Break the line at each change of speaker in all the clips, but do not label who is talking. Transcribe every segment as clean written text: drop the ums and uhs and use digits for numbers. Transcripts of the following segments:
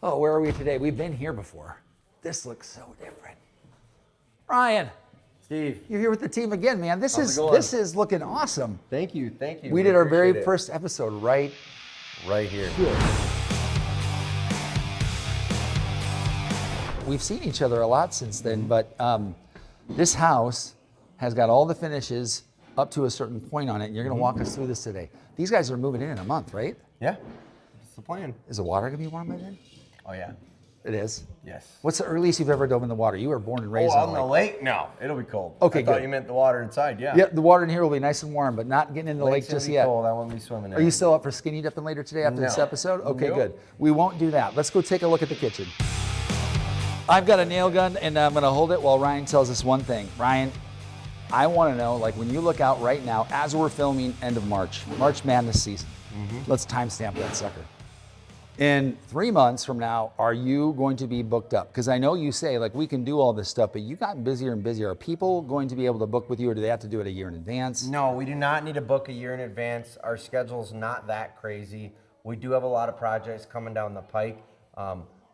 Oh, where are we today? We've been here before. This looks so different. Ryan,
Steve,
you're here with the team again, man. This
How's it going?
is looking awesome.
thank you.
We did our very
appreciate it.
first episode right
here.
here. We've seen each other a lot since then, but this house has got all the finishes up to a certain point on it, and you're going to walk us through this today. These guys are moving in a month, right?
Yeah, that's the plan.
Is the water going to be warm by then?
Oh yeah.
It is?
Yes.
What's the earliest you've ever dove in the water? You were born and raised
on the lake? No, it'll be cold.
Okay,
I thought
good.
you meant the water inside. Yeah.
Yep, the water in here will be nice and warm, but not getting in the lake
Lake's
just
gonna be
yet.
cold. I won't be swimming in.
Are you still up for skinny dipping later today after this
No.
episode? Okay,
Nope.
good. We won't do that. Let's go take a look at the kitchen. I've got a nail gun and I'm gonna hold it while Ryan tells us one thing. Ryan, I wanna know, like when you look out right now, as we're filming end of March Madness season, let's timestamp that sucker. In 3 months from now, are you going to be booked up? Because I know you say, like, we can do all this stuff, but you've gotten busier and busier. Are people going to be able to book with you, or do they have to do it a year in advance?
No, we do not need to book a year in advance. Our schedule's not that crazy. We do have a lot of projects coming down the pike,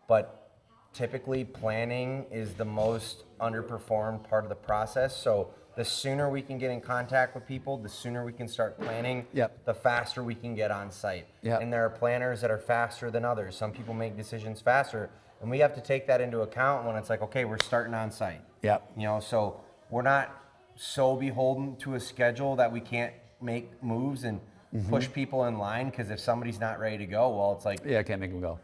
but typically planning is the most underperformed part of the process. So the sooner we can get in contact with people, the sooner we can start planning,
Yep.
the faster we can get on site.
Yep.
And there are planners that are faster than others. Some people make decisions faster, and we have to take that into account when it's like, okay, we're starting on site.
Yep.
You know, so we're not so beholden to a schedule that we can't make moves and push people in line, because if somebody's not ready to go, well, it's like,
Yeah, I can't make them go.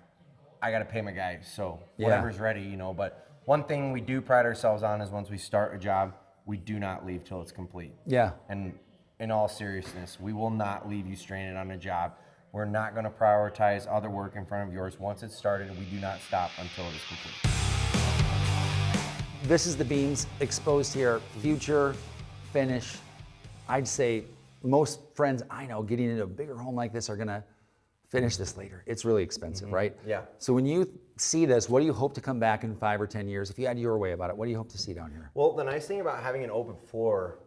I got to pay my guys, so
Yeah.
whatever's ready, you know. But one thing we do pride ourselves on is once we start a job, we do not leave till it's complete.
Yeah.
And in all seriousness, we will not leave you stranded on a job. We're not going to prioritize other work in front of yours. Once it's started, we do not stop until it is complete.
This is the beams exposed here, future finish. I'd say most friends I know getting into a bigger home like this are gonna finish this later. It's really expensive, right?
Yeah.
So when you see this, what do you hope to come back in 5 or 10 years? If you had your way about it, what do you hope to see down here?
Well, the nice thing about having an open floor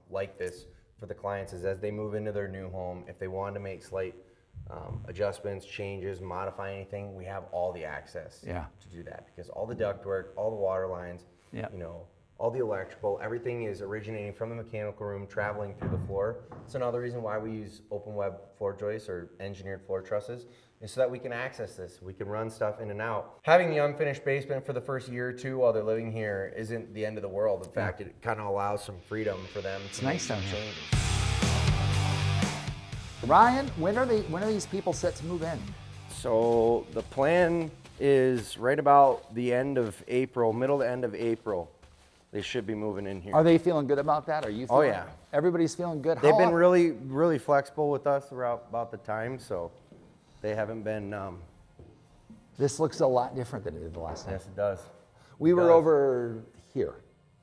like this for the clients is as they move into their new home, if they wanted to make slight adjustments, changes, modify anything, we have all the access to do that, because all the ductwork, all the water lines,
Yeah.
you know, all the electrical, everything is originating from the mechanical room, traveling through the floor. It's another reason why we use open web floor joists or engineered floor trusses, is so that we can access this. We can run stuff in and out. Having the unfinished basement for the first year or two while they're living here isn't the end of the world. In fact, it kind of allows some freedom for them to make
nice
some
down here.
changes.
Ryan, when are these people set to move in?
So the plan is right about the end of April, middle to end of April, they should be moving in here.
Are they feeling good about that? Are you feeling
yeah.
Everybody's feeling good?
They've
How
been
long-
really, really flexible with us throughout about the time, so they haven't been,
This looks a lot different than it did the last time.
yes, it does.
We were
does.
over here.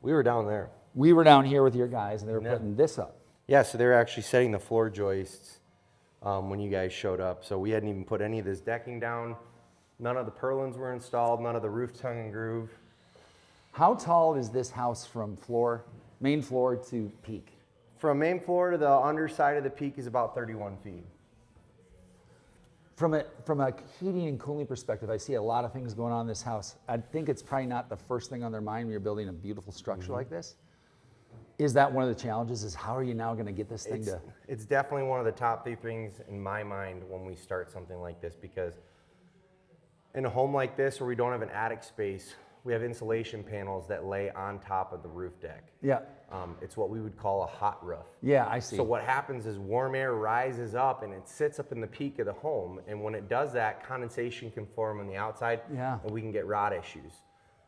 We were down there.
We were down here with your guys and they were putting this up.
Yeah, so they were actually setting the floor joists when you guys showed up. So we hadn't even put any of this decking down. None of the purlins were installed, none of the roof tongue and groove.
How tall is this house from main floor to peak?
From main floor to the underside of the peak is about 31 feet.
From a heating and cooling perspective, I see a lot of things going on in this house. I think it's probably not the first thing on their mind when you're building a beautiful structure like this. Is that one of the challenges, is how are you now gonna get this thing to?
It's definitely one of the top 3 things in my mind when we start something like this, because in a home like this where we don't have an attic space, we have insulation panels that lay on top of the roof deck.
Yeah,
It's what we would call a hot roof.
yeah, I see.
So what happens is warm air rises up and it sits up in the peak of the home, and when it does that, condensation can form on the outside,
Yeah.
and we can get rot issues.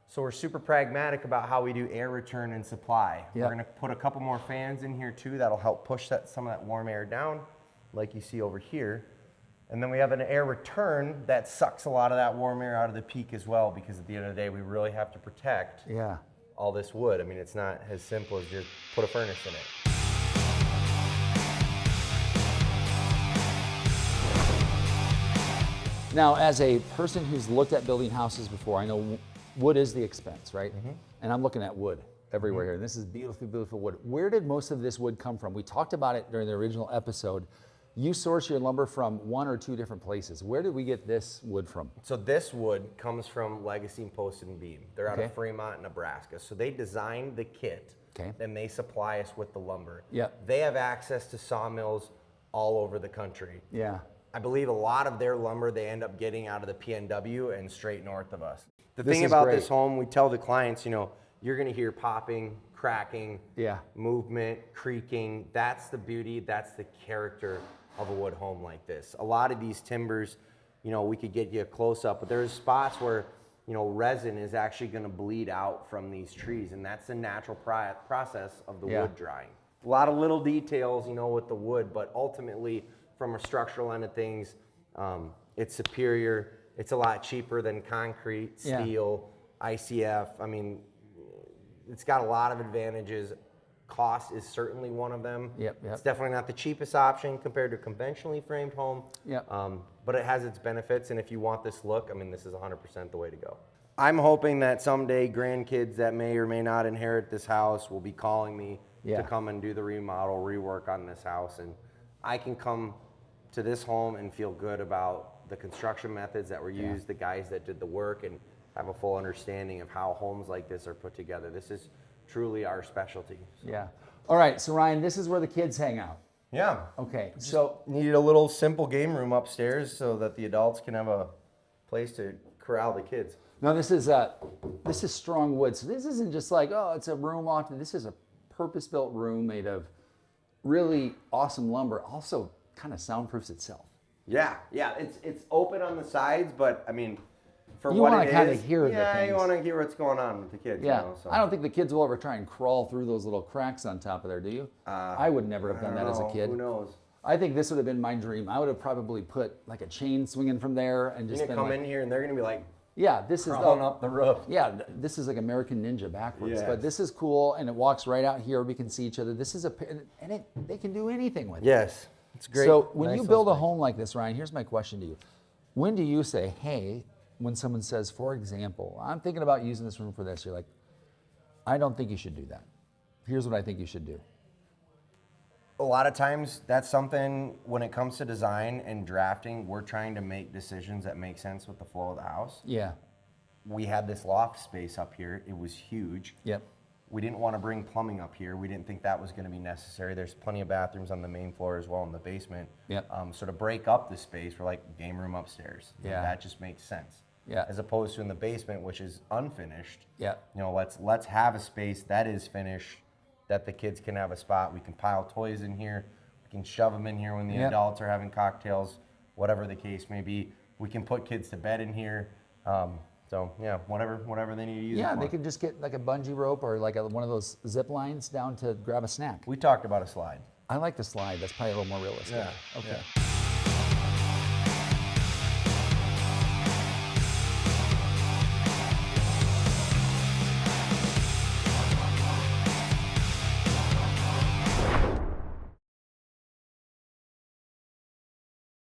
So we're super pragmatic about how we do air return and supply.
Yeah.
We're gonna put a couple more fans in here too that'll help push some of that warm air down, like you see over here. And then we have an air return that sucks a lot of that warm air out of the peak as well, because at the end of the day, we really have to protect
Yeah.
all this wood. I mean, it's not as simple as just put a furnace in it.
Now, as a person who's looked at building houses before, I know wood is the expense, right? And I'm looking at wood everywhere here. And this is beautiful, beautiful wood. Where did most of this wood come from? We talked about it during the original episode. you source your lumber from 1 or 2 different places. Where did we get this wood from?
So this wood comes from Legacy and Posted and Beam. They're out
Okay.
of Fremont, Nebraska. So they designed the kit,
Okay.
and they supply us with the lumber.
Yep.
They have access to sawmills all over the country.
Yeah.
I believe a lot of their lumber they end up getting out of the PNW and straight north of us. The
This
thing
is
about
great.
this home, we tell the clients, you know, you're gonna hear popping, cracking,
Yeah.
movement, creaking. That's the beauty, that's the character of a wood home like this. A lot of these timbers, you know, we could get you a close up, but there's spots where, you know, resin is actually gonna bleed out from these trees, and that's the natural process of the
Yeah.
wood drying. A lot of little details, you know, with the wood, but ultimately, from a structural end of things, it's superior. It's a lot cheaper than concrete,
Yeah.
steel, ICF. I mean, it's got a lot of advantages. Cost is certainly one of them.
Yep, yep.
It's definitely not the cheapest option compared to a conventionally framed home.
Yep.
But it has its benefits, and if you want this look, I mean, this is 100% the way to go. I'm hoping that someday grandkids that may or may not inherit this house will be calling me
Yeah.
to come and do the remodel, rework on this house, and I can come to this home and feel good about the construction methods that were used, the guys that did the work, and have a full understanding of how homes like this are put together. This is truly our specialty. So.
Yeah. All right, so Ryan, this is where the kids hang out.
Yeah.
Okay, so
Needed a little simple game room upstairs so that the adults can have a place to corral the kids.
now this is strong wood. So this isn't just like, oh, it's a room off. This is a purpose-built room made of really awesome lumber. Also kind of soundproofs itself.
Yeah, it's open on the sides, but I mean, for
You
what
wanna
it
kinda
is,
hear the
yeah, you
things.
want to hear what's going on with the kids.
Yeah,
You know, so.
I don't think the kids will ever try and crawl through those little cracks on top of there, do you? I would never have
I
done
don't
that as a
know.
kid.
Who knows?
I think this would have been my dream. I would have probably put like a chain swinging from there and
You're
just
gonna
been
come
like,
in here and they're gonna be like
yeah, this is
crawling up the roof.
yeah, this is like American Ninja backwards.
Yes.
But this is cool, and it walks right out here. We can see each other. This is they can do anything with it.
Yes, it's great.
So when
Nice
you
little
build a
space.
home like this, Ryan, here's my question to you. When do you say, hey, when someone says, for example, I'm thinking about using this room for this, you're like, I don't think you should do that. Here's what I think you should do.
A lot of times that's something when it comes to design and drafting, we're trying to make decisions that make sense with the flow of the house.
Yeah.
We had this loft space up here. It was huge.
Yep.
We didn't want to bring plumbing up here. We didn't think that was going to be necessary. There's plenty of bathrooms on the main floor as well in the basement.
Yep.
So to break up the space, we're like, game room upstairs.
Yeah.
That just makes sense.
Yeah.
As opposed to in the basement, which is unfinished.
Yeah.
You know, let's have a space that is finished, that the kids can have a spot. We can pile toys in here. We can shove them in here when the
Yep.
adults are having cocktails, whatever the case may be. We can put kids to bed in here. So yeah, whatever they need to use.
Yeah,
it
they
for.
can just get like a bungee rope or like one of those zip lines down to grab a snack.
We talked about a slide.
I like the slide. That's probably a little more realistic.
Yeah,
Okay.
yeah.